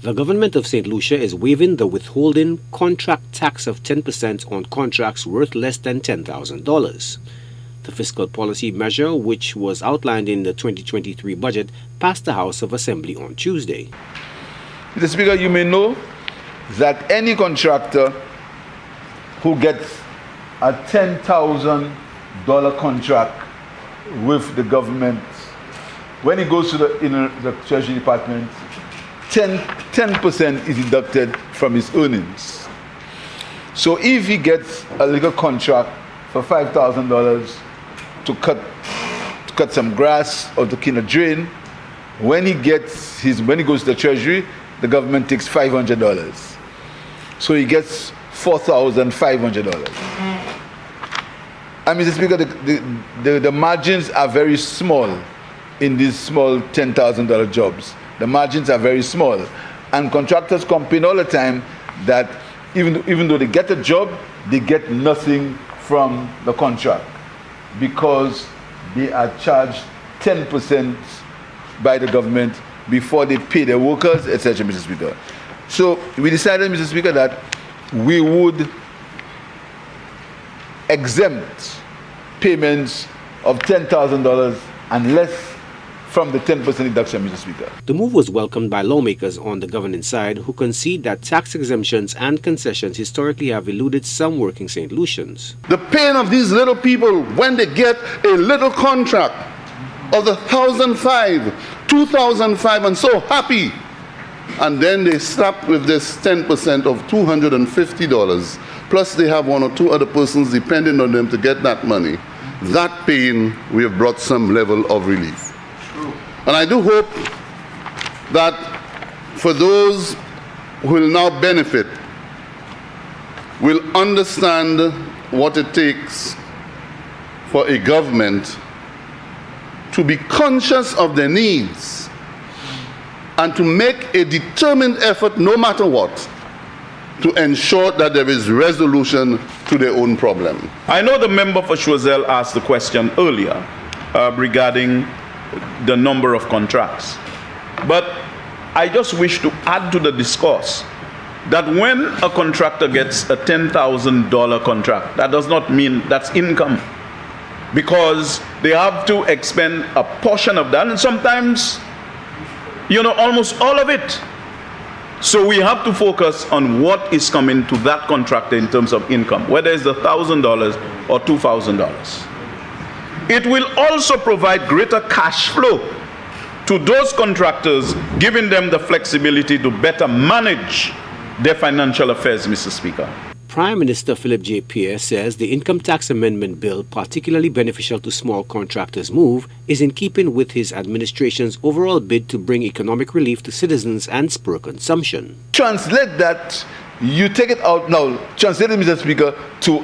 The government of St. Lucia is waiving the withholding contract tax of 10% on contracts worth less than $10,000. The fiscal policy measure, which was outlined in the 2023 budget, passed the House of Assembly on Tuesday. Mr. Speaker, you may know that any contractor who gets a $10,000 contract with the government, when he goes to the Treasury Department, 10% is deducted from his earnings. So if he gets a legal contract for $5,000 to cut some grass or to clean a drain, when he goes to the Treasury, the government takes $500. So he gets $4,500. And Mr. Speaker, the margins are very small in these small $10,000 jobs. The margins are very small. And contractors complain all the time that even though they get a job, they get nothing from the contract because they are charged 10% by the government before they pay their workers, etc., Mr. Speaker. So we decided, Mr. Speaker, that we would exempt payments of $10,000 unless from the 10% deduction, Mr. Speaker. The move was welcomed by lawmakers on the governing side who concede that tax exemptions and concessions historically have eluded some working St. Lucians. The pain of these little people when they get a little contract of the $1,500, $2,500 and so happy, and then they slap with this 10% of $250, plus they have one or two other persons depending on them to get that money. That pain, we have brought some level of relief. And I do hope that for those who will now benefit, will understand what it takes for a government to be conscious of their needs and to make a determined effort, no matter what, to ensure that there is resolution to their own problem. I know the member for Choiseul asked the question earlier regarding the number of contracts. But I just wish to add to the discourse that when a contractor gets a $10,000 contract, that does not mean that's income, because they have to expend a portion of that, and sometimes, almost all of it. So we have to focus on what is coming to that contractor in terms of income, whether it's the $1,000 or $2,000. It will also provide greater cash flow to those contractors, giving them the flexibility to better manage their financial affairs, Mr. Speaker. Prime Minister Philip J. Pierce says the income tax amendment bill, particularly beneficial to small contractors' move, is in keeping with his administration's overall bid to bring economic relief to citizens and spur consumption. Translate that, you take it out now, translate it, Mr. Speaker, to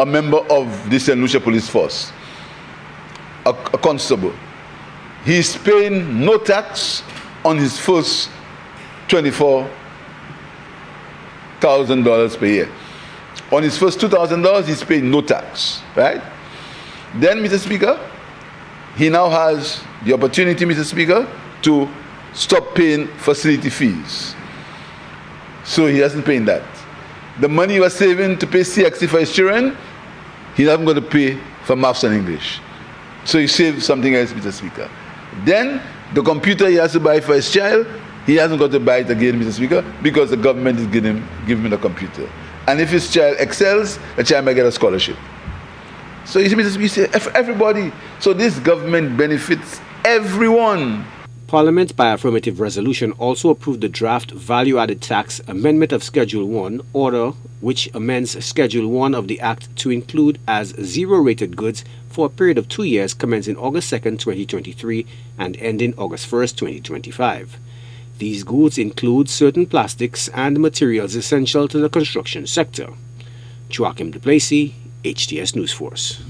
a member of the St. Lucia Police Force, a constable. He's paying no tax on his first $24,000 per year. On his first $2,000, he's paying no tax, right? Then, Mr. Speaker, he now has the opportunity, Mr. Speaker, to stop paying facility fees. So he hasn't paid that. The money he was saving to pay CXC for his children, he's not going to pay for maths and English. So he saved something else, Mr. Speaker. Then the computer he has to buy for his child, he hasn't got to buy it again, Mr. Speaker, because the government is giving him the computer. And if his child excels, the child might get a scholarship. So you see, Mr. Speaker, everybody. So this government benefits everyone. Parliament, by affirmative resolution, also approved the draft value-added tax amendment of Schedule 1 order, which amends Schedule 1 of the Act to include as zero-rated goods for a period of 2 years commencing August 2, 2023 and ending August 1, 2025. These goods include certain plastics and materials essential to the construction sector. Joachim Duplessis, HTS News Force.